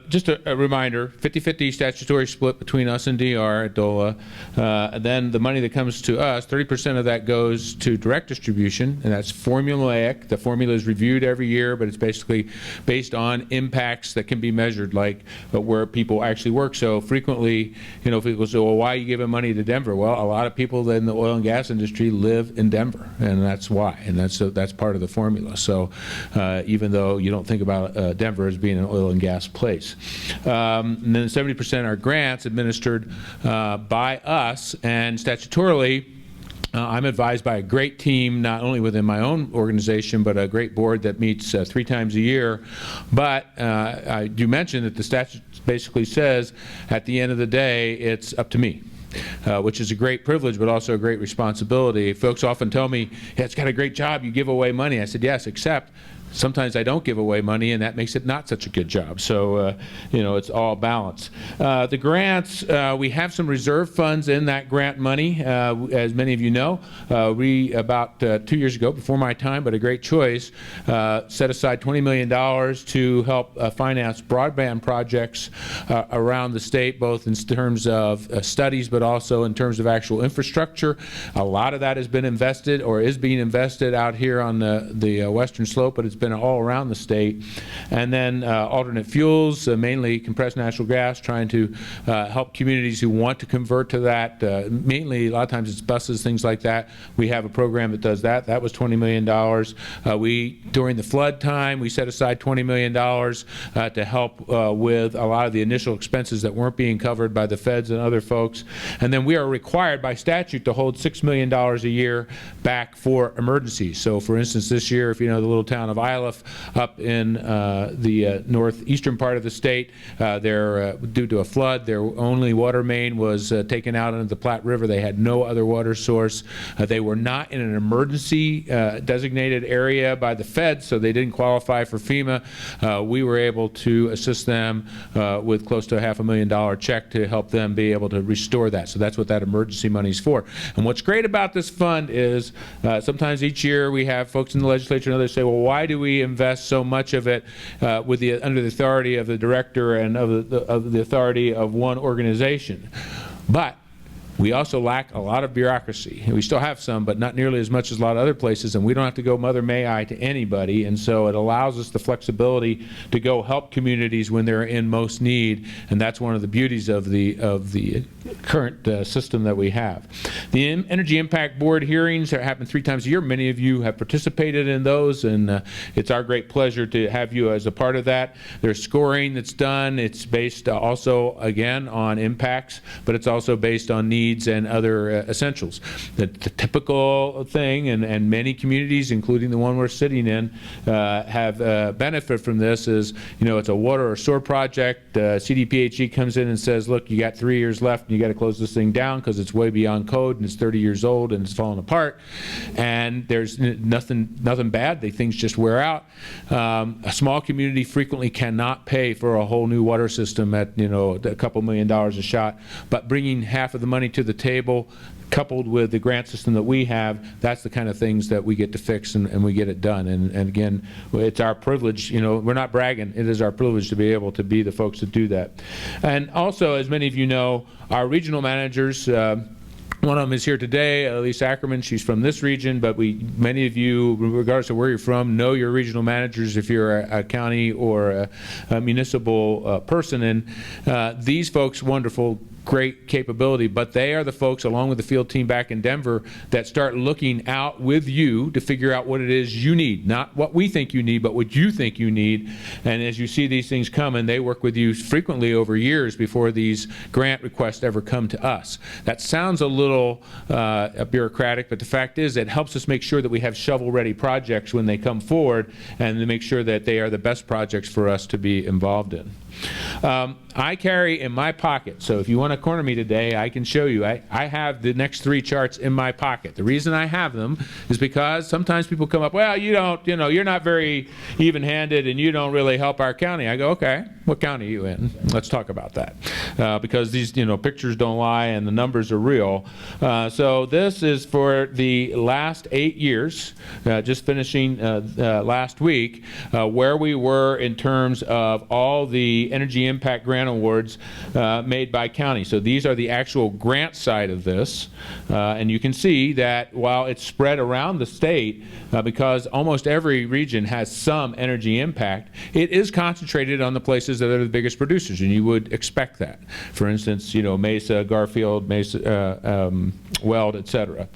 Just a reminder, 50-50 statutory split between us and DR at DOLA. Then the money that comes to us, 30% of that goes to direct distribution, and that's formulaic. The formula is reviewed every year, but it's basically based on impacts that can be measured, like where people actually work. So frequently, you know, people say, well, why are you giving money to Denver? Well, a lot of people in the oil and gas industry live in Denver, and that's why, and that's part of the formula. So even though you don't think about Denver as being an oil and gas place. And then 70% are grants administered by us, and statutorily, I'm advised by a great team, not only within my own organization, but a great board that meets 3 times a year. But I do mention that the statute basically says, at the end of the day, it's up to me. Which is a great privilege, but also a great responsibility. Folks often tell me, yeah, it's got a great job, you give away money. I said, yes, except sometimes I don't give away money, and that makes it not such a good job. So, you know, it's all balance. The grants, we have some reserve funds in that grant money. As many of you know, we, about 2 years ago, before my time, but a great choice, set aside $20 million to help finance broadband projects around the state, both in terms of studies, but also in terms of actual infrastructure. A lot of that has been invested, or is being invested, out here on the western slope, but it's been all around the state. And then alternate fuels, mainly compressed natural gas, trying to help communities who want to convert to that. Mainly, a lot of times it's buses, things like that. We have a program that does that. That was $20 million. During the flood time, we set aside $20 million to help with a lot of the initial expenses that weren't being covered by the feds and other folks. And then we are required by statute to hold $6 million a year back for emergencies. So for instance, this year, if you know the little town of Iliff up in the northeastern part of the state, due to a flood, their only water main was taken out into the Platte River. They had no other water source. They were not in an emergency designated area by the feds, so they didn't qualify for FEMA. We were able to assist them with close to a $500,000 check to help them be able to restore that. So that's what that emergency money is for. And what's great about this fund is sometimes each year we have folks in the legislature and others say, well, why do we invest so much of it under the authority of the director and of the authority of one organization? But we also lack a lot of bureaucracy. We still have some, but not nearly as much as a lot of other places, and we don't have to go Mother May I to anybody, and so it allows us the flexibility to go help communities when they're in most need, and that's one of the beauties of the current system that we have. The Energy Impact Board hearings happen 3 times a year. Many of you have participated in those, and it's our great pleasure to have you as a part of that. There's scoring that's done. It's based also, again, on impacts, but it's also based on needs and other essentials. The typical thing, and many communities, including the one we're sitting in, have benefit from this is, you know, it's a water or sewer project. CDPHE comes in and says, look, you got 3 years left, and you got to close this thing down because it's way beyond code, and it's 30 years old, and it's falling apart. And there's nothing bad. Things just wear out. A small community frequently cannot pay for a whole new water system at, you know, a couple $1 million a shot, but bringing half of the money to the table, coupled with the grant system that we have, that's the kind of things that we get to fix, and we get it done. And again, it's our privilege. You know, we're not bragging. It is our privilege to be able to be the folks that do that. And also, as many of you know, our regional managers, one of them is here today, Lisa Ackerman. She's from this region, but many of you, regardless of where you're from, know your regional managers if you're a county or a municipal person. And these folks, wonderful, great capability, but they are the folks, along with the field team back in Denver, that start looking out with you to figure out what it is you need. Not what we think you need, but what you think you need. And as you see these things come, and they work with you frequently over years before these grant requests ever come to us. That sounds a little bureaucratic, but the fact is it helps us make sure that we have shovel-ready projects when they come forward, and to make sure that they are the best projects for us to be involved in. I carry in my pocket, so if you want to corner me today, I can show you. I have the next 3 charts in my pocket. The reason I have them is because sometimes people come up, well, you don't, you know, you're not very even-handed and you don't really help our county. I go, okay, what county are you in? Let's talk about that. Because these, you know, pictures don't lie and the numbers are real. So this is for the last 8 years, just finishing last week, where we were in terms of all the the energy impact grant awards made by county. So these are the actual grant side of this, and you can see that while it's spread around the state, because almost every region has some energy impact, it is concentrated on the places that are the biggest producers, and you would expect that. For instance, you know, Mesa, Garfield, Mesa, Weld, etc.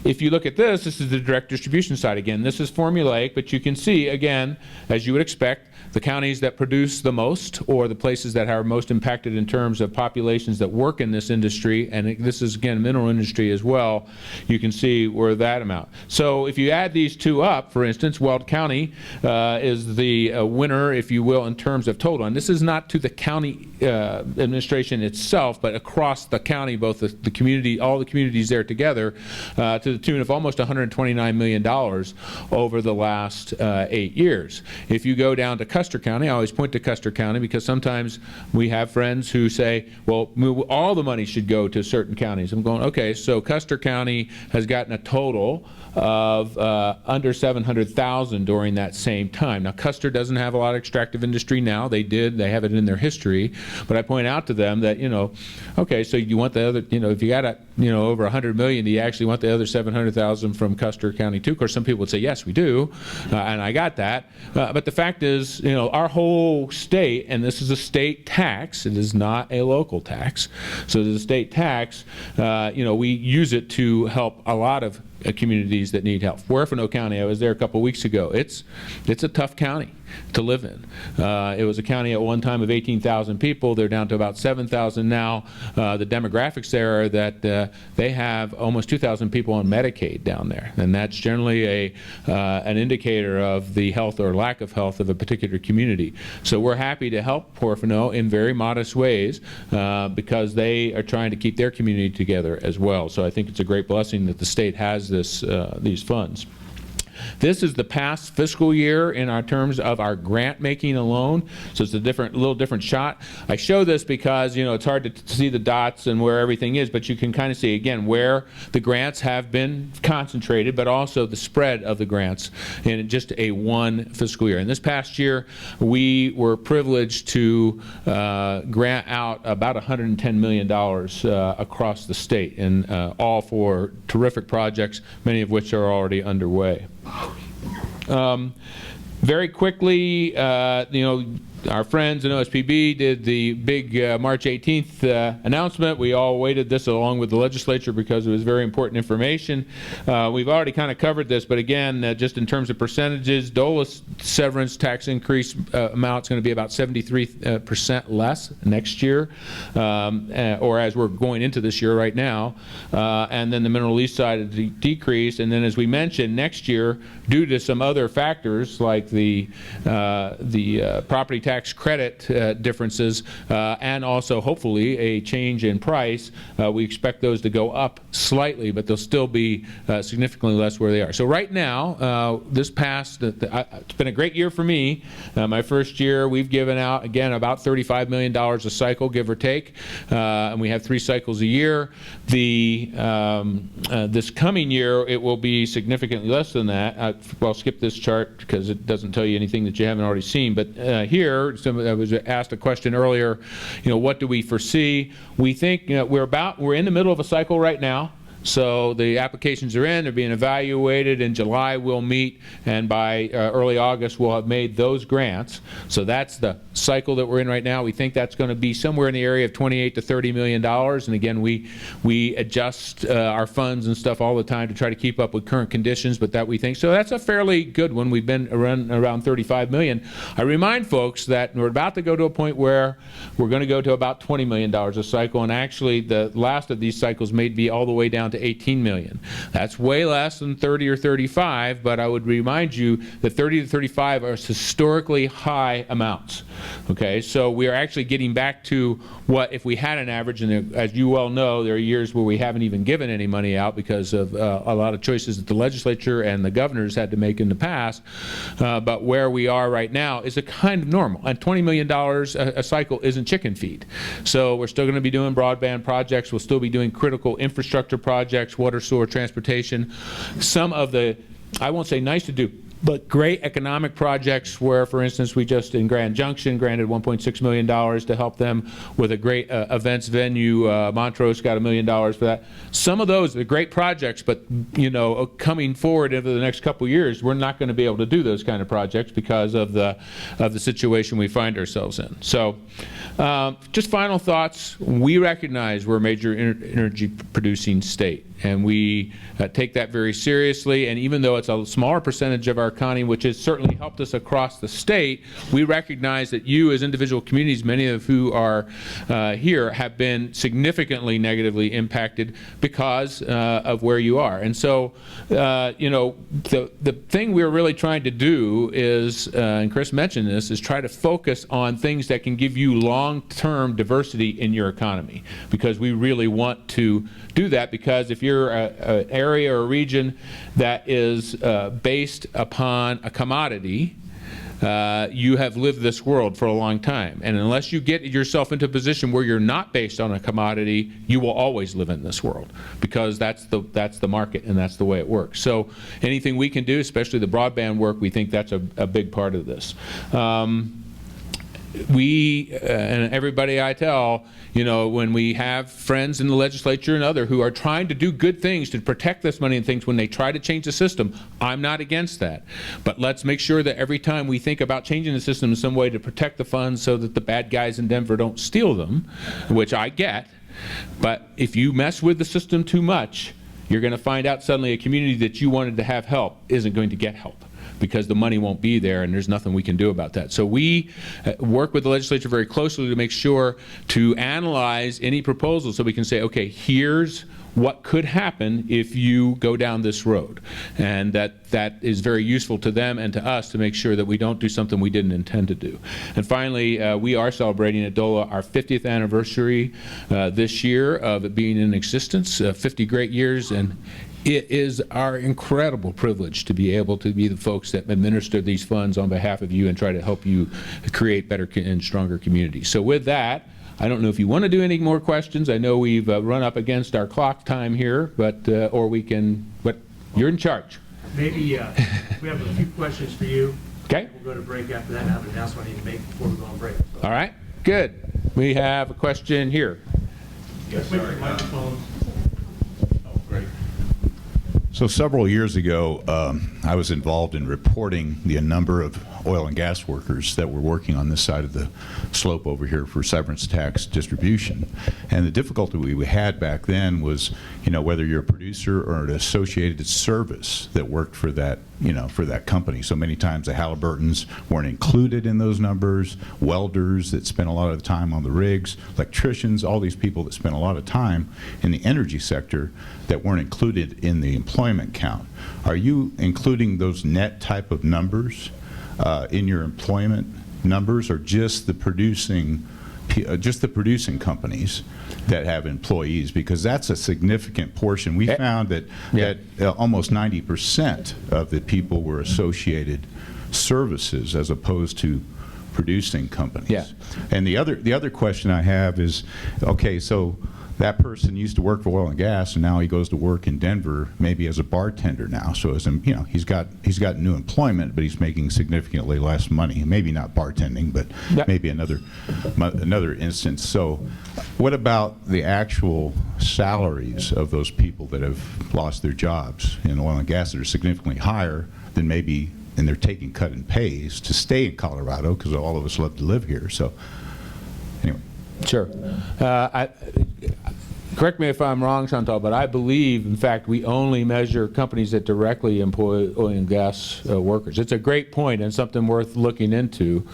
If you look at this is the direct distribution side. Again, this is formulaic, but you can see, again, as you would expect, the counties that produce the most, or the places that are most impacted in terms of populations that work in this industry, and this is, again, mineral industry as well, you can see where that amount. So if you add these two up, for instance, Weld County is the winner, if you will, in terms of total. And this is not to the county administration itself, but across the county, both the community, all the communities there together, to the tune of almost $129 million over the last 8 years. If you go down to Custer County, I always point to Custer County because sometimes we have friends who say, well, all the money should go to certain counties. I'm going, okay, so Custer County has gotten a total of under $700,000 during that same time. Now, Custer doesn't have a lot of extractive industry now. They have it in their history. But I point out to them that, you know, okay, so you want the other, you know, if you got over $100 million, do you actually want the other $700,000 from Custer County too? Of course, some people would say, yes, we do, and I got that. But the fact is, you know, our whole state, and this is a state tax, it is not a local tax. So the state tax, you know, we use it to help a lot of communities that need help. Huerfano County, I was there a couple weeks ago. It's a tough county to live in. It was a county at one time of 18,000 people. They're down to about 7,000 now. The demographics there are that they have almost 2,000 people on Medicaid down there, and that's generally an indicator of the health or lack of health of a particular community. So we're happy to help Huerfano in very modest ways because they are trying to keep their community together as well. So I think it's a great blessing that the state has these funds. This is the past fiscal year in our terms of our grant making alone. So it's a little different shot. I show this because, you know, it's hard to see the dots and where everything is, but you can kind of see again where the grants have been concentrated, but also the spread of the grants in just a one fiscal year. And this past year, we were privileged to grant out about $110 million across the state, and all for terrific projects, many of which are already underway. Very quickly, you know, our friends in OSPB did the big March 18th announcement. We all waited this along with the legislature because it was very important information. We've already kind of covered this, but again, just in terms of percentages, DOLA severance tax increase amount is going to be about 73% less next year, or as we're going into this year right now. And then the mineral lease side is decreased. And then, as we mentioned, next year, due to some other factors like the property tax credit differences and also hopefully a change in price, we expect those to go up slightly, but they'll still be significantly less where they are. So right now, this past, it's been a great year for me. My first year, we've given out, again, about $35 million a cycle, give or take, and we have 3 cycles a year. This coming year, it will be significantly less than that. I'll skip this chart because it doesn't tell you anything that you haven't already seen, but here, I was asked a question earlier, you know, what do we foresee? We think, you know, we're in the middle of a cycle right now. So the applications are in, they're being evaluated. In July we'll meet, and by early August we'll have made those grants. So that's the cycle that we're in right now. We think that's going to be somewhere in the area of $28 to $30 million. And again, we adjust our funds and stuff all the time to try to keep up with current conditions, but that we think. So that's a fairly good one. We've been around $35 million. I remind folks that we're about to go to a point where we're going to go to about $20 million a cycle, and actually the last of these cycles may be all the way down to 18 million. That's way less than 30 or 35, but I would remind you that 30 to 35 are historically high amounts. Okay, so we are actually getting back to what if we had an average, and as you well know, there are years where we haven't even given any money out because of a lot of choices that the legislature and the governors had to make in the past, but where we are right now is a kind of normal, and $20 million a cycle isn't chicken feed. So we're still going to be doing broadband projects, we'll still be doing critical infrastructure projects, water, sewer, transportation. Some of the, I won't say nice to do, but great economic projects where, for instance, we just in Grand Junction granted $1.6 million to help them with a great events venue. Montrose got $1 million for that. Some of those are great projects, but you know, coming forward over the next couple years, we're not going to be able to do those kind of projects because of the situation we find ourselves in. So, just final thoughts. We recognize we're a major energy producing state, and we take that very seriously. And even though it's a smaller percentage of our economy, which has certainly helped us across the state, we recognize that you as individual communities, many of who are here, have been significantly negatively impacted because of where you are. And so, you know, the thing we're really trying to do is, and Chris mentioned this, is try to focus on things that can give you long-term diversity in your economy, because we really want to do that. Because if you're an area or a region that is based upon a commodity, you have lived this world for a long time, and unless you get yourself into a position where you're not based on a commodity, you will always live in this world, because that's the market and that's the way it works. So anything we can do, especially the broadband work, we think that's a big part of this. We and everybody I tell, you know, when we have friends in the legislature and other who are trying to do good things to protect this money and things, when they try to change the system, I'm not against that. But let's make sure that every time we think about changing the system in some way to protect the funds so that the bad guys in Denver don't steal them, which I get, but if you mess with the system too much, you're going to find out suddenly a community that you wanted to have help isn't going to get help, because the money won't be there and there's nothing we can do about that. So we work with the legislature very closely to make sure to analyze any proposals so we can say, okay, here's what could happen if you go down this road. And that is very useful to them and to us to make sure that we don't do something we didn't intend to do. And finally, we are celebrating at DOLA our 50th anniversary this year of it being in existence, 50 great years, and it is our incredible privilege to be able to be the folks that administer these funds on behalf of you and try to help you create better and stronger communities. So with that, I don't know if you want to do any more questions. I know we've run up against our clock time here, but or we can, but you're in charge. Maybe we have a few questions for you. Okay. We'll go to break after that. I have an announcement I need to make before we go on break. So. All right, good. We have a question here. Yes, sorry. Microphone. Oh, great. So several years ago, I was involved in reporting the number of oil and gas workers that were working on this side of the slope over here for severance tax distribution. And the difficulty we had back then was, you know, whether you're a producer or an associated service that worked for that, you know, for that company. So many times the Halliburtons weren't included in those numbers, welders that spent a lot of time on the rigs, electricians, all these people that spent a lot of time in the energy sector that weren't included in the employment count. Are you including those net type of numbers in your employment numbers, or just the producing companies that have employees? Because that's a significant portion. We found that almost 90% of the people were associated services as opposed to producing companies. Yeah. And the other question I have is, okay, so that person used to work for oil and gas, and now he goes to work in Denver, maybe as a bartender now. So as you know, he's got new employment, but he's making significantly less money. Maybe not bartending, but maybe another instance. So, what about the actual salaries of those people that have lost their jobs in oil and gas that are significantly higher than maybe, and they're taking cut in pays to stay in Colorado because all of us love to live here. So, anyway. Sure. Correct me if I'm wrong, Chantal, but I believe, in fact, we only measure companies that directly employ oil and gas workers. It's a great point and something worth looking into.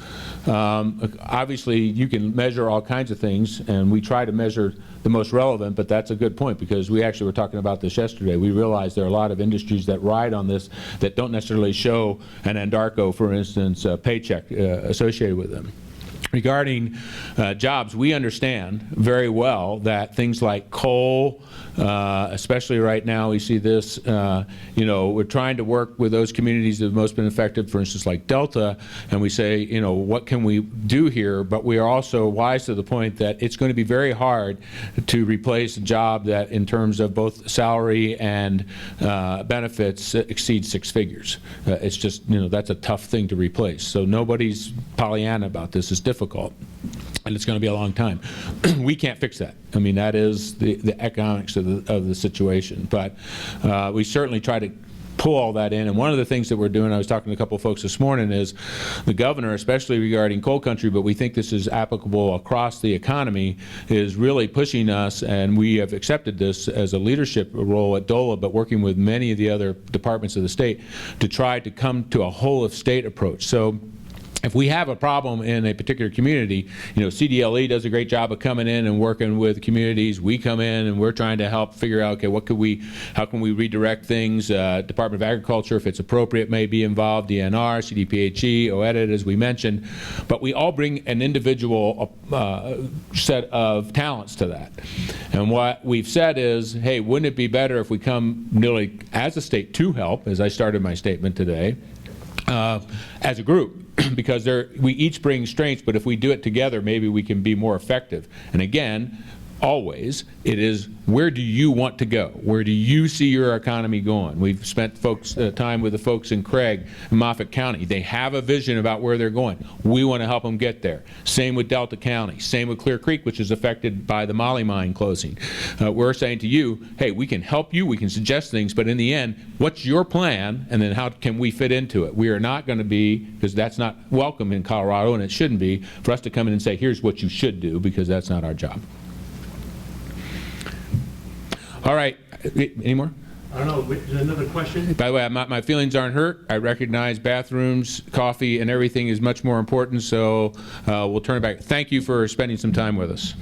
Obviously, you can measure all kinds of things, and we try to measure the most relevant, but that's a good point, because we actually were talking about this yesterday. We realize there are a lot of industries that ride on this that don't necessarily show an Andarco, for instance, paycheck associated with them. Regarding jobs, we understand very well that things like coal, especially right now, we see this, we're trying to work with those communities that have most been affected, for instance, like Delta, and we say, what can we do here? But we are also wise to the point that it's going to be very hard to replace a job that, in terms of both salary and benefits, exceeds 6 figures. It's just, that's a tough thing to replace. So nobody's Pollyanna about this. It's difficult. And it's going to be a long time. We can't fix that. I mean, that is the economics of the situation. But we certainly try to pull all that in. And one of the things that we're doing, I was talking to a couple of folks this morning, is the governor, especially regarding coal country, but we think this is applicable across the economy, is really pushing us, and we have accepted this as a leadership role at DOLA, but working with many of the other departments of the state to try to come to a whole of state approach. So if we have a problem in a particular community, CDLE does a great job of coming in and working with communities. We come in and we're trying to help figure out, okay, how can we redirect things? Department of Agriculture, if it's appropriate, may be involved, DNR, CDPHE, OEDIT, as we mentioned. But we all bring an individual set of talents to that. And what we've said is, hey, wouldn't it be better if we come nearly as a state to help, as I started my statement today, as a group? Because we each bring strengths, but if we do it together, maybe we can be more effective. And again, always, it is, where do you want to go? Where do you see your economy going? We've spent time with the folks in Craig and Moffett County. They have a vision about where they're going. We want to help them get there. Same with Delta County. Same with Clear Creek, which is affected by the Molly mine closing. We're saying to you, hey, we can help you, we can suggest things, but in the end, what's your plan, and then how can we fit into it? We are not going to be, because that's not welcome in Colorado, and it shouldn't be, for us to come in and say, here's what you should do, because that's not our job. All right. Any more? I don't know. Another question? By the way, my feelings aren't hurt. I recognize bathrooms, coffee, and everything is much more important, so we'll turn it back. Thank you for spending some time with us.